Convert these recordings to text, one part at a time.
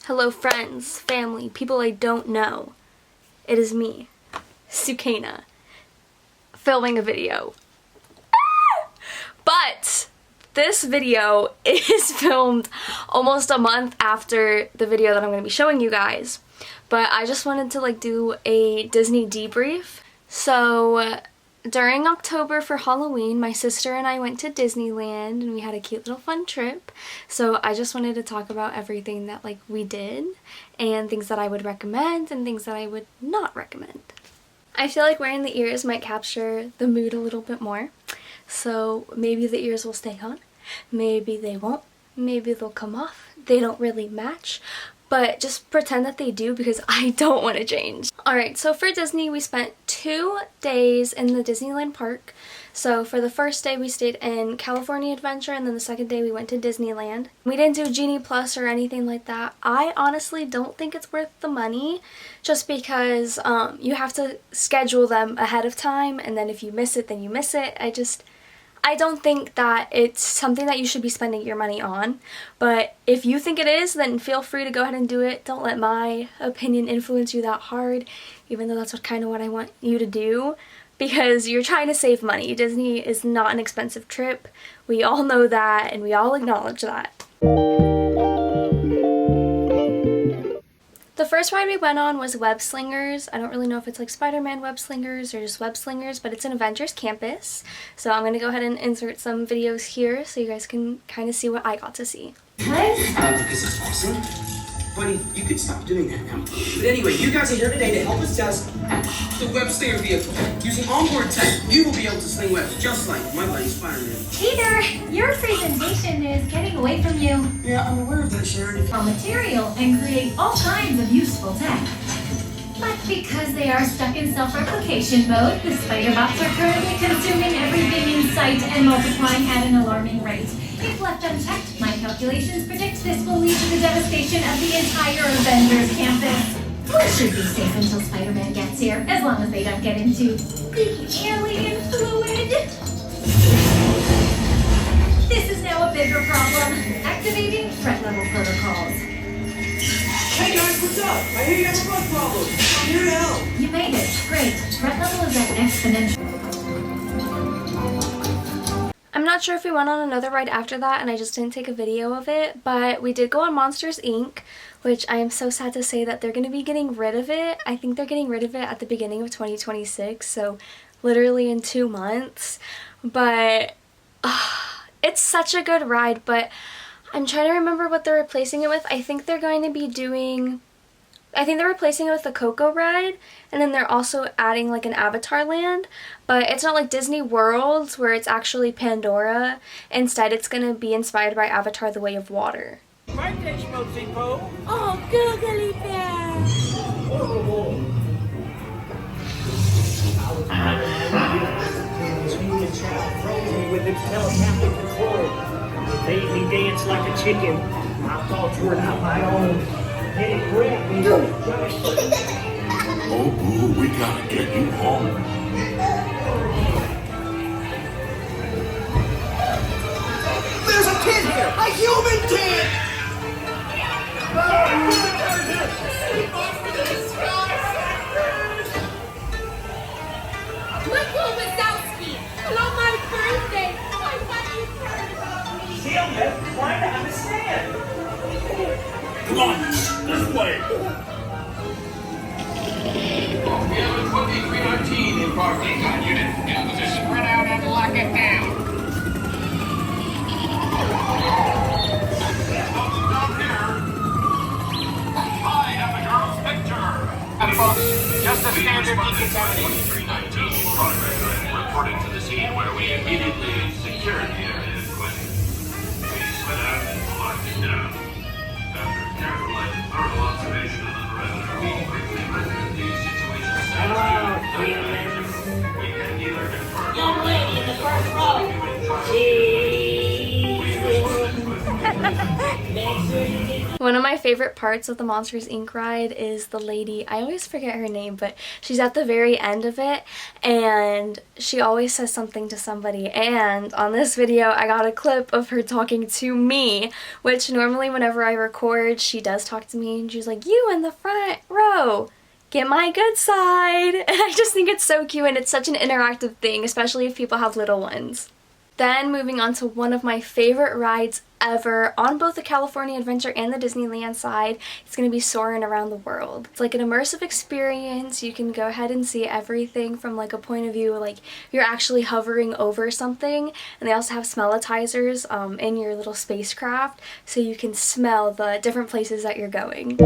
Hello friends, family, people I don't know. It is me, Sukaina, filming a video. But this video is filmed almost a month after the video that I'm going to be showing you guys. But I just wanted to do a Disney debrief. So during October for Halloween, my sister and I went to Disneyland and we had a cute little fun trip. So I just wanted to talk about everything that we did and things that I would recommend and things that I would not recommend. I feel like wearing the ears might capture the mood a little bit more. So maybe the ears will stay on, maybe they won't, maybe they'll come off. They don't really match. But just pretend that they do because I don't want to change. Alright, so for Disney we spent 2 days in the Disneyland park. So for the first day we stayed in California Adventure and then the second day we went to Disneyland. We didn't do Genie Plus or anything like that. I honestly don't think it's worth the money just because you have to schedule them ahead of time and then if you miss it then you miss it. I don't think that it's something that you should be spending your money on, but if you think it is, then feel free to go ahead and do it. Don't let my opinion influence you that hard, even though that's kind of what I want you to do, because you're trying to save money. Disney is not an expensive trip. We all know that, and we all acknowledge that. The first ride we went on was Web Slingers. I don't really know if it's like Spider-Man Web Slingers or just Web Slingers, but it's an Avengers campus. So I'm going to go ahead and insert some videos here so you guys can kind of see what I got to see. What? Because it's awesome. Buddy, you could stop doing that now. But anyway, you guys are here today to help us test the Web Slinger vehicle. Using onboard tech, you will be able to sling webs just like my buddy Spider-Man. Peter, your presentation is getting away from you. Yeah, I'm aware of that, Sharon. Raw material and create all kinds of useful tech. But because they are stuck in self-replication mode, the spider bots are currently consuming everything in sight and multiplying at an alarming rate. If left unchecked, my calculations predict this will lead to the devastation of the entire Avengers campus. We should be safe until Spider-Man gets here, as long as they don't get into the alien fluid. This is now a bigger problem. Activating threat level protocols. Hey guys, what's up? I hear you have a bug problem. I'm here to help. You made it. Great. Threat level is at exponential. I'm not sure if we went on another ride after that and I just didn't take a video of it, but we did go on Monsters Inc., which I am so sad to say that they're going to be getting rid of it. I think they're getting rid of it at the beginning of 2026, so literally in 2 months. But it's such a good ride, but I'm trying to remember what they're replacing it with. I think they're replacing it with the Coco ride, and then they're also adding an Avatar land, but it's not like Disney Worlds where it's actually Pandora. Instead, it's going to be inspired by Avatar: The Way of Water. Birthday, Schmokesy Po! Oh, googly bear! With its telepathic control, it made me dance like a chicken. My thoughts were not my own. And it grabbed me. Oh, boo, we gotta get you home. There's a kid here! A human kid! Michael Wazowski! On my birthday! I want you heard about me! Still have trying to understand. Come on, this way. We have a 2319 in parking. Unit in position. Spread out and lock it down. Stop here. I am the girl's picture. And folks, just a standard decontamination. 2319 in progress. Reporting to the scene where we immediately secured the area in question. We split out and locked it down. After careful and thorough observation of the perimeter, we quickly rendered the situation safe. We can neither confirm Young lady in the first row! we responded with One of my favorite parts of the Monsters Inc. ride is the lady, I always forget her name, but she's at the very end of it and she always says something to somebody, and on this video I got a clip of her talking to me, which normally whenever I record she does talk to me and she's like, "You in the front row, get my good side." And I just think it's so cute and it's such an interactive thing, especially if people have little ones. Then moving on to one of my favorite rides ever on both the California Adventure and the Disneyland side, it's going to be Soarin' Around the World. It's like an immersive experience. You can go ahead and see everything from like a point of view like you're actually hovering over something, and they also have smellitizers in your little spacecraft so you can smell the different places that you're going.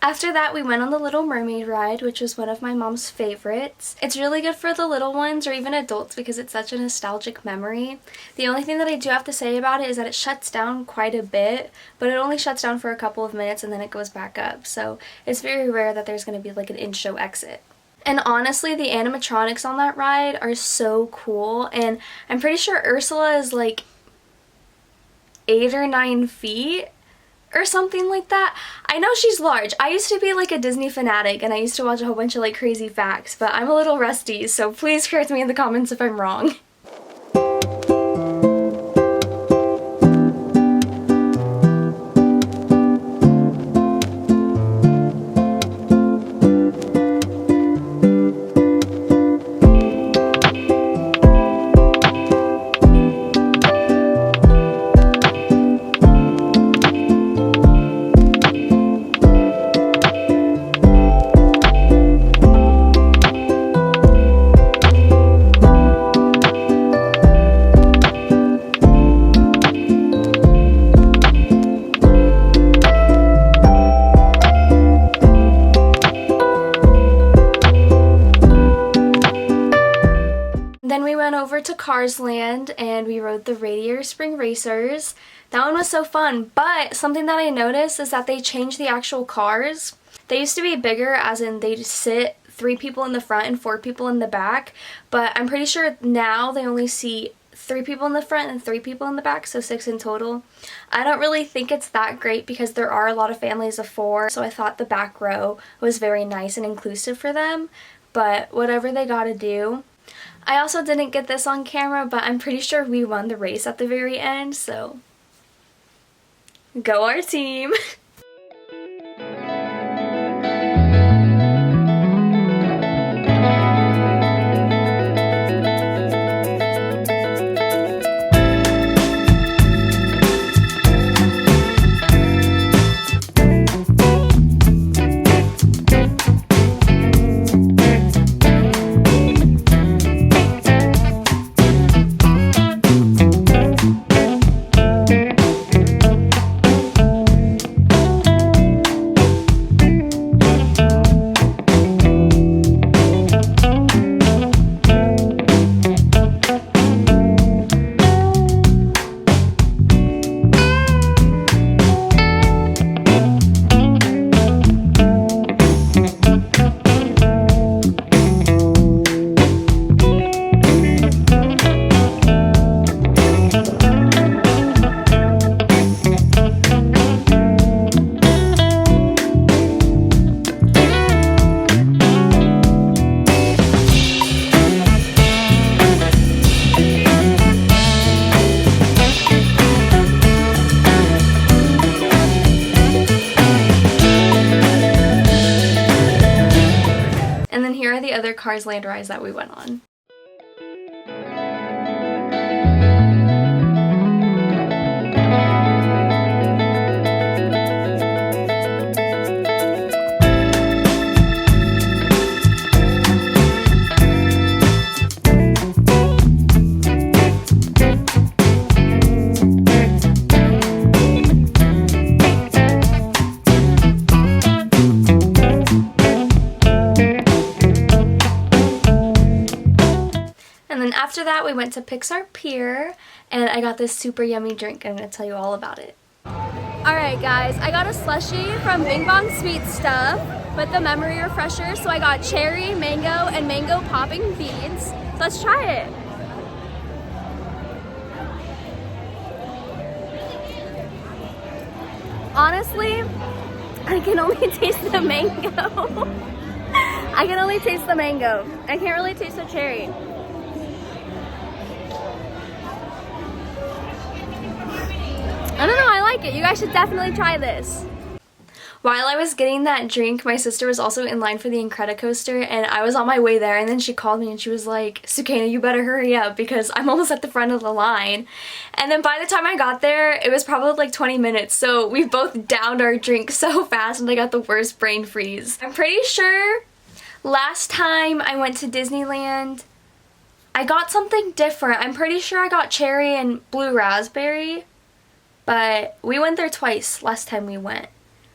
After that, we went on the Little Mermaid ride, which was one of my mom's favorites. It's really good for the little ones or even adults because it's such a nostalgic memory. The only thing that I do have to say about it is that it shuts down quite a bit, but it only shuts down for a couple of minutes and then it goes back up. So it's very rare that there's going to be like an in-show exit. And honestly, the animatronics on that ride are so cool, and I'm pretty sure Ursula is like 8 or 9 feet. Or something like that. I know she's large. I used to be like a Disney fanatic and I used to watch a whole bunch of like crazy facts, but I'm a little rusty, so please correct me in the comments if I'm wrong. Over to Cars Land and we rode the Radiator Spring Racers. That one was so fun, but something that I noticed is that they changed the actual cars. They used to be bigger, as in they'd sit 3 people in the front and 4 people in the back, but I'm pretty sure now they only see 3 people in the front and 3 people in the back, so 6 in total. I don't really think it's that great because there are a lot of families of 4, so I thought the back row was very nice and inclusive for them, but whatever they gotta do. I also didn't get this on camera, but I'm pretty sure we won the race at the very end, so go our team! Cars Land rides that we went on. After that, we went to Pixar Pier, and I got this super yummy drink. I'm going to tell you all about it. Alright guys, I got a slushie from Bing Bong Sweet Stuff with the memory refresher. So I got cherry, mango, and mango popping beads. Let's try it. Honestly, I can only taste the mango. I can only taste the mango. I can't really taste the cherry. I don't know, I like it. You guys should definitely try this. While I was getting that drink, my sister was also in line for the Incredicoaster, and I was on my way there, and then she called me and she was like, Sukaina, you better hurry up because I'm almost at the front of the line. And then by the time I got there, it was probably like 20 minutes, so we both downed our drink so fast and I got the worst brain freeze. I'm pretty sure last time I went to Disneyland, I got something different. I'm pretty sure I got cherry and blue raspberry. But we went there twice last time we went,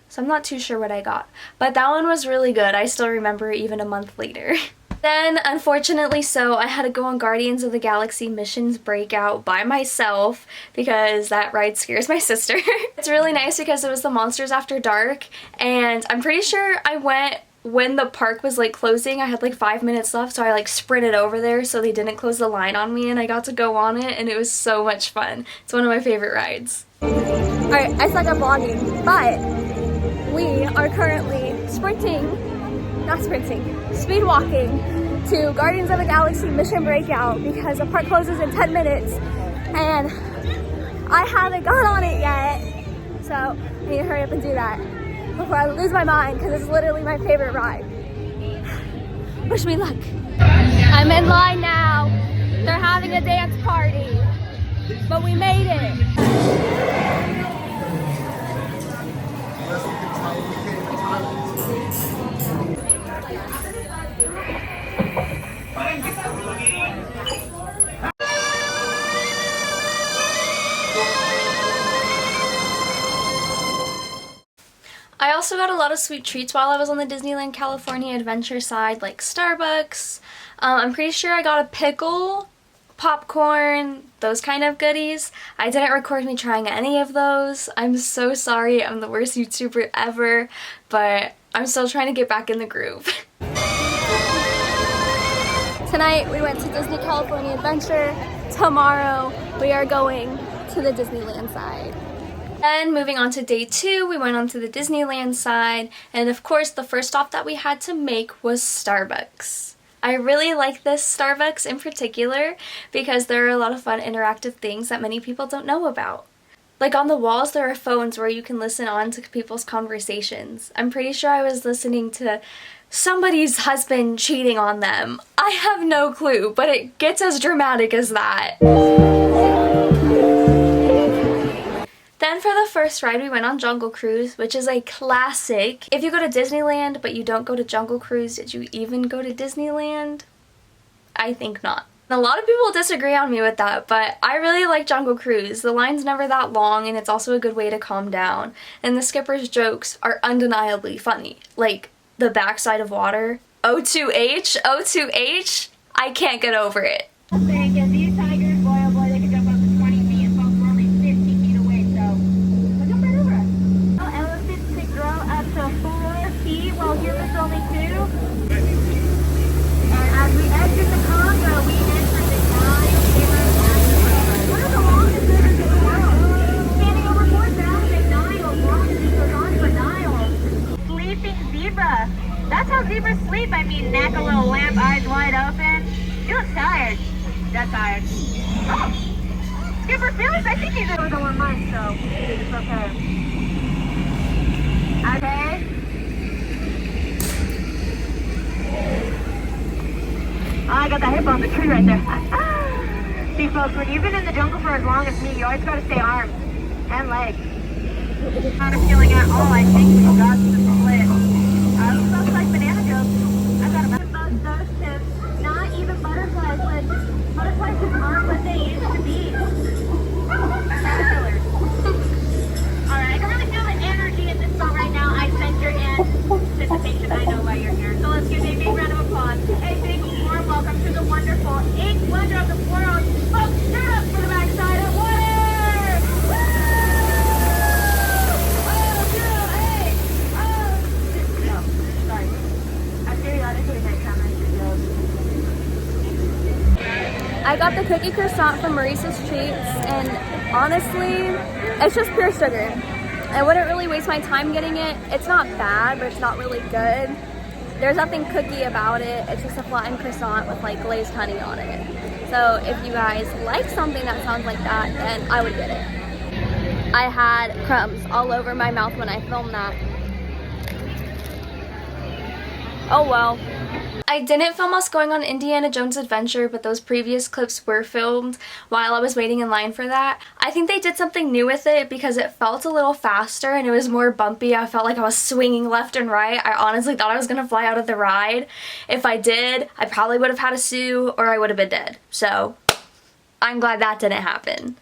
so I'm not too sure what I got. But that one was really good. I still remember it even a month later. Then, unfortunately I had to go on Guardians of the Galaxy Missions Breakout by myself because that ride scares my sister. It's really nice because it was the Monsters After Dark, and I'm pretty sure I went when the park was like closing. I had like 5 minutes left, so I like sprinted over there so they didn't close the line on me, and I got to go on it, and it was so much fun. It's one of my favorite rides. Alright, I suck at vlogging, but we are currently speed walking to Guardians of the Galaxy Mission Breakout because the park closes in 10 minutes and I haven't got on it yet, so I need to hurry up and do that before I lose my mind because it's literally my favorite ride. Wish me luck. I'm in line now. They're having a dance party, but we made it. I also got a lot of sweet treats while I was on the Disneyland California Adventure side, like Starbucks. I'm pretty sure I got a pickle, popcorn, those kind of goodies. I didn't record me trying any of those. I'm so sorry. I'm the worst YouTuber ever, but I'm still trying to get back in the groove. Tonight we went to Disney California Adventure. Tomorrow we are going to the Disneyland side. Then moving on to day 2, we went on to the Disneyland side, and of course the first stop that we had to make was Starbucks. I really like this Starbucks in particular because there are a lot of fun interactive things that many people don't know about. Like on the walls there are phones where you can listen on to people's conversations. I'm pretty sure I was listening to somebody's husband cheating on them. I have no clue, but it gets as dramatic as that. Then for the first ride, we went on Jungle Cruise, which is a classic. If you go to Disneyland but you don't go to Jungle Cruise, did you even go to Disneyland? I think not. A lot of people disagree on me with that, but I really like Jungle Cruise. The line's never that long, and it's also a good way to calm down. And the skipper's jokes are undeniably funny. Like, the backside of water. O2H, O2H, I can't get over it. Thank you. These tigers, boy, oh boy, they can jump up to 20 feet, and folks are only 50 feet away, so jump right over us. Oh, elephants can grow up to 4 feet, while humans only 2. And as we exit the Congo, we enter the giant river Amazon. One of the longest rivers in the world, spanning over 4,000 miles long, and it goes on to a Nile. Sleeping zebra. That's how zebras sleep. I mean, neck a little limp, eyes wide open. She looks tired. That's tired. Oh! Skipper Felix, I think he's over the 1 month, so it's okay. Okay? I got that hip on the tree right there. See, folks, when you've been in the jungle for as long as me, you always got to stay armed and legs. Not a feeling at all. I think we got to split. Looks like banana jokes. I got about those tips. Not even butterflies, but butterflies just aren't what they used to be. Caterpillars. Alright, I can really feel the energy in this spot right now. I sense your anticipation. I know why you're here. So let's give a big round of applause. A big warm welcome to the wonderful eighth wonder of the world. Folks, give it up for the backside of water! Woo! Oh, girl, hey! Oh! No, sorry. I periodically make comments to jokes. I got the cookie croissant from Maurice's Treats, and honestly, it's just pure sugar. I wouldn't really waste my time getting it. It's not bad, but it's not really good. There's nothing cookie about it. It's just a flattened croissant with like glazed honey on it. So if you guys like something that sounds like that, then I would get it. I had crumbs all over my mouth when I filmed that. Oh well. I didn't film us going on Indiana Jones Adventure, but those previous clips were filmed while I was waiting in line for that. I think they did something new with it because it felt a little faster and it was more bumpy. I felt like I was swinging left and right. I honestly thought I was gonna fly out of the ride. If I did, I probably would have had a sue or I would have been dead. So I'm glad that didn't happen.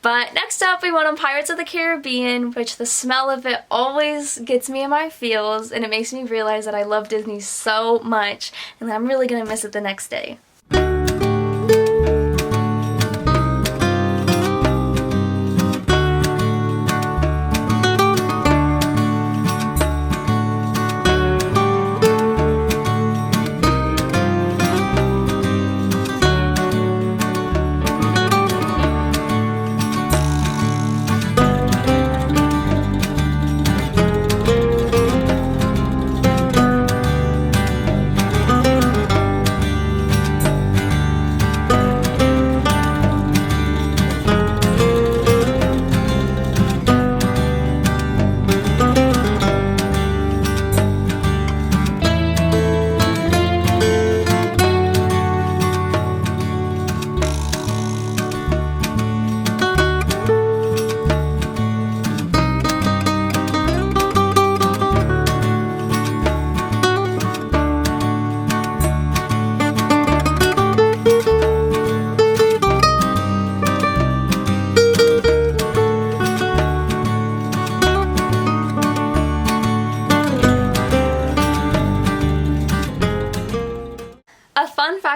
But next up we went on Pirates of the Caribbean, which the smell of it always gets me in my feels and it makes me realize that I love Disney so much and that I'm really gonna miss it the next day.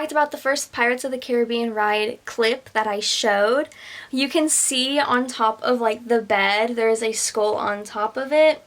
About the first Pirates of the Caribbean ride clip that I showed, you can see on top of like the bed there is a skull on top of it.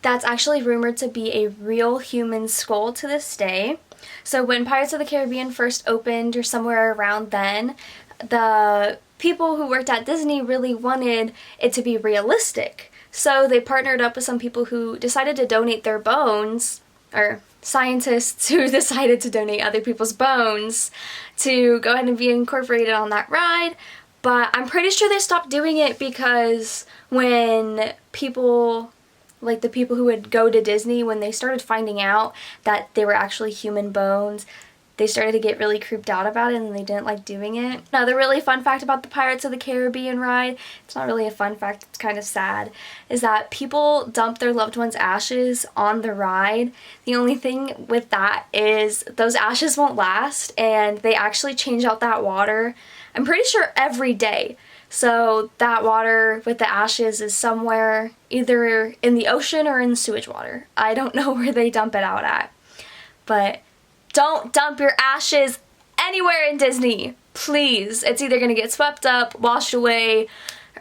That's actually rumored to be a real human skull to this day. So when Pirates of the Caribbean first opened or somewhere around then, the people who worked at Disney really wanted it to be realistic. So they partnered up with some people who decided to donate their bones, or scientists who decided to donate other people's bones to go ahead and be incorporated on that ride. But I'm pretty sure they stopped doing it because when people, like the people who would go to Disney, when they started finding out that they were actually human bones, they started to get really creeped out about it and they didn't like doing it. Another really fun fact about the Pirates of the Caribbean ride, it's not really a fun fact, it's kind of sad, is that people dump their loved ones' ashes on the ride. The only thing with that is those ashes won't last and they actually change out that water, I'm pretty sure every day. So that water with the ashes is somewhere either in the ocean or in sewage water. I don't know where they dump it out at. But don't dump your ashes anywhere in Disney, please. It's either gonna get swept up, washed away,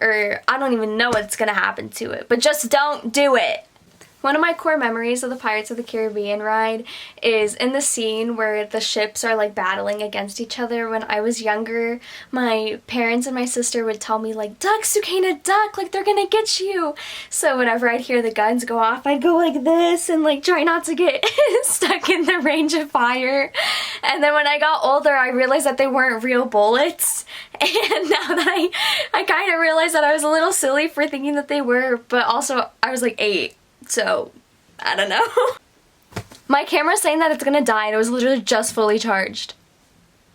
or I don't even know what's gonna happen to it, but just don't do it. One of my core memories of the Pirates of the Caribbean ride is in the scene where the ships are like battling against each other. When I was younger, my parents and my sister would tell me like, duck, Sukaina, duck, like they're gonna get you. So whenever I'd hear the guns go off, I'd go like this and like try not to get stuck in the range of fire. And then when I got older, I realized that they weren't real bullets. And now that I kind of realized that I was a little silly for thinking that they were, but also I was like 8. So, I don't know. My camera's saying that it's gonna die and it was literally just fully charged.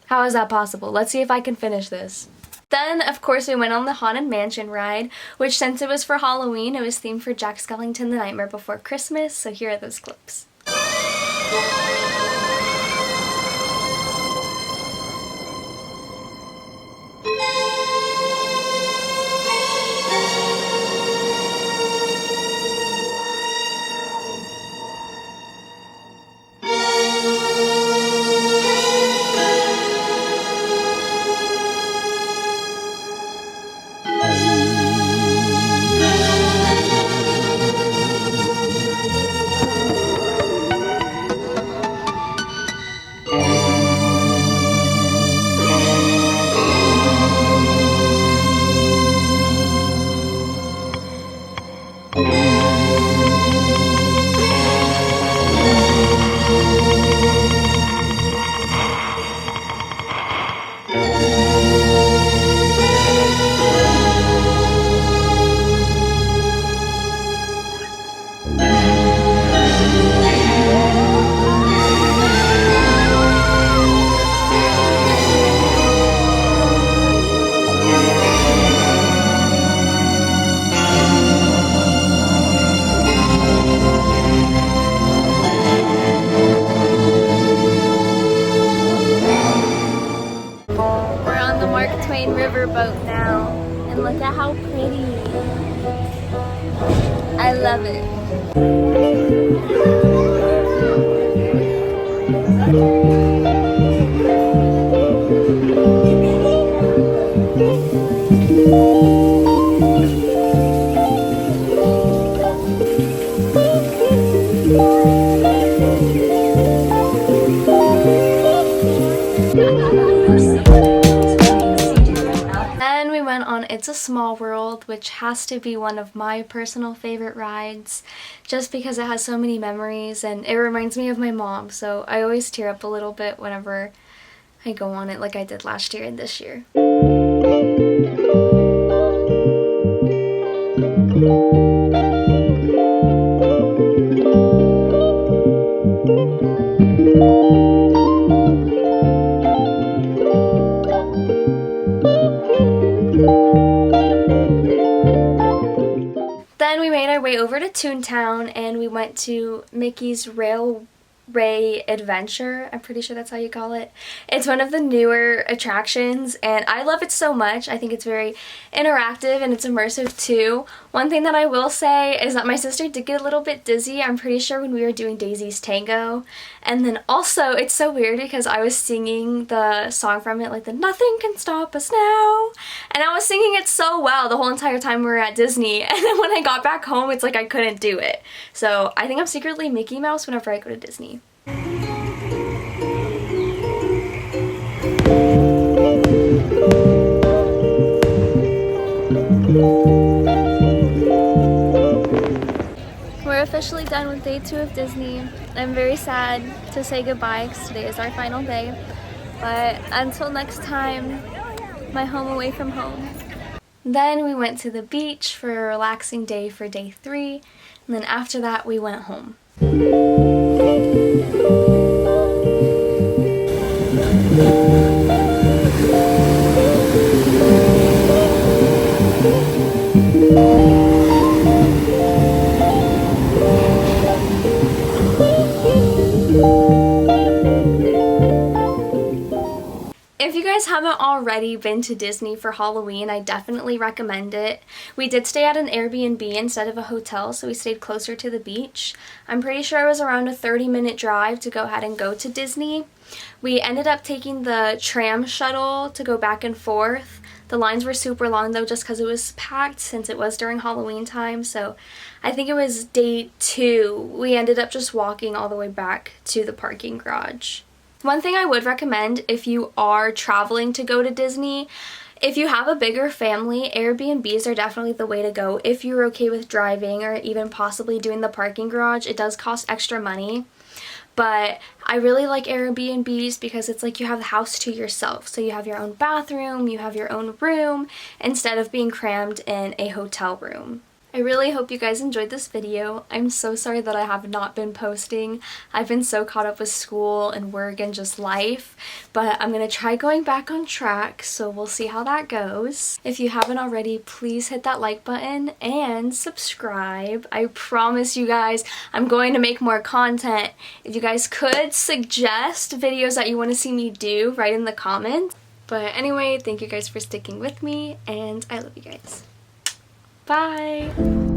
How is that possible? Let's see if I can finish this. Then, of course, we went on the Haunted Mansion ride, which since it was for Halloween, it was themed for Jack Skellington The Nightmare Before Christmas, so here are those clips. Riverboat now, and look at how pretty. I love it. Then we went on It's a Small World, which has to be one of my personal favorite rides just because it has so many memories and it reminds me of my mom, so I always tear up a little bit whenever I go on it like I did last year and this year. Then we made our way over to Toontown and we went to Mickey's Railway Adventure. I'm pretty sure that's how you call it. It's one of the newer attractions and I love it so much. I think it's very interactive and it's immersive too. One thing that I will say is that my sister did get a little bit dizzy, I'm pretty sure, when we were doing Daisy's Tango. And then also, it's so weird because I was singing the song from it, like the Nothing Can Stop Us Now. And I was singing it so well the whole entire time we were at Disney. And then when I got back home, it's like I couldn't do it. So I think I'm secretly Mickey Mouse whenever I go to Disney. We're officially done with day 2 of Disney. I'm very sad to say goodbye because today is our final day. But until next time, my home away from home. Then we went to the beach for a relaxing day for day 3. And then after that, we went home. If you guys haven't already been to Disney for Halloween, I definitely recommend it. We did stay at an Airbnb instead of a hotel, so we stayed closer to the beach. I'm pretty sure it was around a 30-minute drive to go ahead and go to Disney. We ended up taking the tram shuttle to go back and forth. The lines were super long though just because it was packed since it was during Halloween time, so I think it was day 2. We ended up just walking all the way back to the parking garage. One thing I would recommend if you are traveling to go to Disney, if you have a bigger family, Airbnbs are definitely the way to go. If you're okay with driving or even possibly doing the parking garage, it does cost extra money. But I really like Airbnbs because it's like you have the house to yourself. So you have your own bathroom, you have your own room, instead of being crammed in a hotel room. I really hope you guys enjoyed this video. I'm so sorry that I have not been posting. I've been so caught up with school and work and just life, but I'm gonna try going back on track, so we'll see how that goes. If you haven't already, please hit that like button and subscribe. I promise you guys I'm going to make more content. If you guys could suggest videos that you want to see me do, write in the comments. But anyway, thank you guys for sticking with me, and I love you guys. Bye!